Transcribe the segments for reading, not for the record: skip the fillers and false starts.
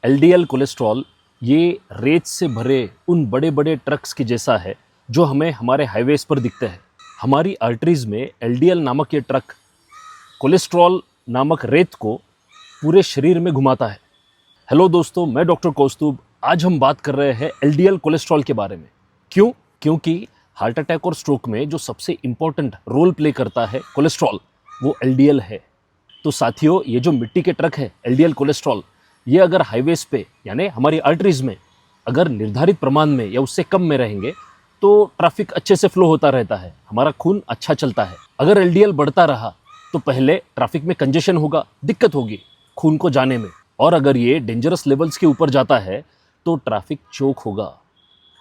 LDL cholesterol ये रेत से भरे उन बड़े बड़े ट्रक्स के जैसा है जो हमें हमारे हाईवेज पर दिखते हैं। हमारी आर्टरीज में एलडीएल नामक ये ट्रक कोलेस्ट्रॉल नामक रेत को पूरे शरीर में घुमाता है। हेलो दोस्तों, मैं डॉक्टर कौस्तुभ। आज हम बात कर रहे हैं एलडीएल कोलेस्ट्रॉल के बारे में। क्यों? क्योंकि हार्ट अटैक और स्ट्रोक में जो सबसे इम्पोर्टेंट रोल प्ले करता है कोलेस्ट्रॉल, वो एलडीएल है। तो साथियों, ये जो मिट्टी के ट्रक है एलडीएल कोलेस्ट्रॉल, ये अगर हाईवेज पे यानी हमारी आर्टरीज में अगर निर्धारित प्रमाण में या उससे कम में रहेंगे तो ट्रैफिक अच्छे से फ्लो होता रहता है, हमारा खून अच्छा चलता है। अगर एलडीएल बढ़ता रहा तो पहले ट्रैफिक में कंजेशन होगा, दिक्कत होगी खून को जाने में, और अगर ये डेंजरस लेवल्स के ऊपर जाता है तो ट्रैफिक चोक होगा,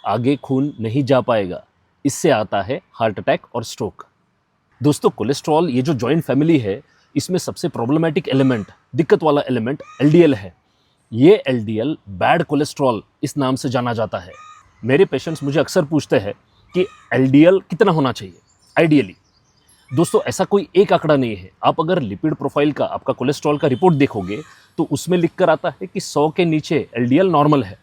आगे खून नहीं जा पाएगा। इससे आता है हार्ट अटैक और स्ट्रोक। दोस्तों, कोलेस्ट्रॉल ये जो जॉइंट फैमिली है, इसमें सबसे प्रॉब्लमेटिक एलिमेंट, दिक्कत वाला एलिमेंट एलडीएल है। ये एलडीएल बैड कोलेस्ट्रॉल इस नाम से जाना जाता है। मेरे पेशेंट्स मुझे अक्सर पूछते हैं कि एलडीएल कितना होना चाहिए आइडियली। दोस्तों, ऐसा कोई एक आंकड़ा नहीं है। आप अगर लिपिड प्रोफाइल का, आपका कोलेस्ट्रॉल का रिपोर्ट देखोगे तो उसमें लिख कर आता है कि 100 के नीचे एलडीएल नॉर्मल है।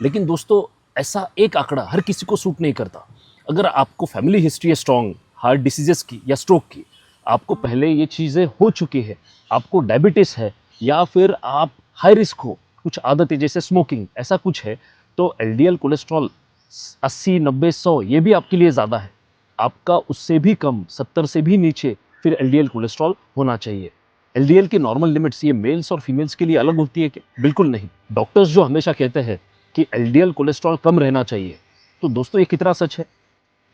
लेकिन दोस्तों, ऐसा एक आंकड़ा हर किसी को सूट नहीं करता। अगर आपको फैमिली हिस्ट्री है स्ट्रॉन्ग हार्ट डिसीजेस की या स्ट्रोक की, आपको पहले ये चीज़ें हो चुकी है, आपको डायबिटीज़ है, या फिर आप हाई रिस्क हो, कुछ आदतें जैसे स्मोकिंग, ऐसा कुछ है, तो एलडीएल कोलेस्ट्रॉल 80, 90, 100 ये भी आपके लिए ज़्यादा है। आपका उससे भी कम 70 से भी नीचे फिर एलडीएल कोलेस्ट्रॉल होना चाहिए। एलडीएल की नॉर्मल लिमिट्स ये मेल्स और फीमेल्स के लिए अलग होती है क्या? बिल्कुल नहीं। डॉक्टर्स जो हमेशा कहते हैं कि एलडीएल कोलेस्ट्रॉल कम रहना चाहिए, तो दोस्तों ये कितना सच है?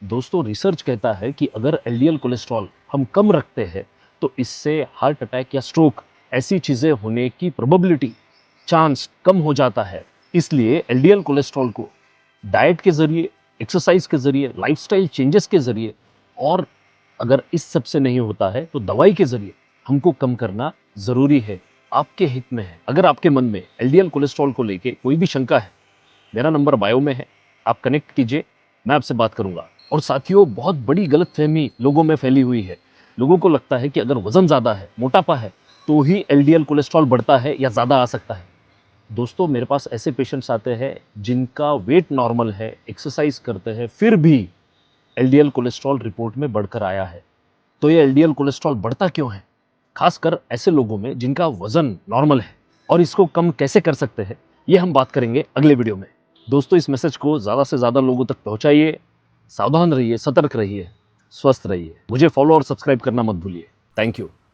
दोस्तों, रिसर्च कहता है कि अगर एलडीएल कोलेस्ट्रॉल हम कम रखते हैं तो इससे हार्ट अटैक या स्ट्रोक ऐसी चीज़ें होने की प्रोबेबिलिटी, चांस कम हो जाता है। इसलिए एलडीएल कोलेस्ट्रॉल को डाइट के ज़रिए, एक्सरसाइज के ज़रिए, लाइफस्टाइल चेंजेस के ज़रिए, और अगर इस सब से नहीं होता है तो दवाई के ज़रिए हमको कम करना ज़रूरी है, आपके हित में है। अगर आपके मन में एलडीएल कोलेस्ट्रॉल को लेके कोई भी शंका है, मेरा नंबर बायो में है, आप कनेक्ट कीजिए, मैं आपसे बात करूंगा। और साथियों, बहुत बड़ी गलतफहमी लोगों में फैली हुई है। लोगों को लगता है कि अगर वजन ज़्यादा है, मोटापा है, तो ही एलडीएल कोलेस्ट्रॉल बढ़ता है या ज़्यादा आ सकता है। दोस्तों, मेरे पास ऐसे पेशेंट्स आते हैं जिनका वेट नॉर्मल है, एक्सरसाइज करते हैं, फिर भी एलडीएल कोलेस्ट्रॉल रिपोर्ट में बढ़कर आया है। तो ये एलडीएल कोलेस्ट्रॉल बढ़ता क्यों है? खासकर ऐसे लोगों में जिनका वजन नॉर्मल है, और इसको कम कैसे कर सकते हैं, ये हम बात करेंगे अगले वीडियो में। दोस्तों, इस मैसेज को ज़्यादा से ज़्यादा लोगों तक पहुंचाइए। सावधान रहिए, सतर्क रहिए, स्वस्थ रहिए। मुझे फॉलो और सब्सक्राइब करना मत भूलिए। Thank you.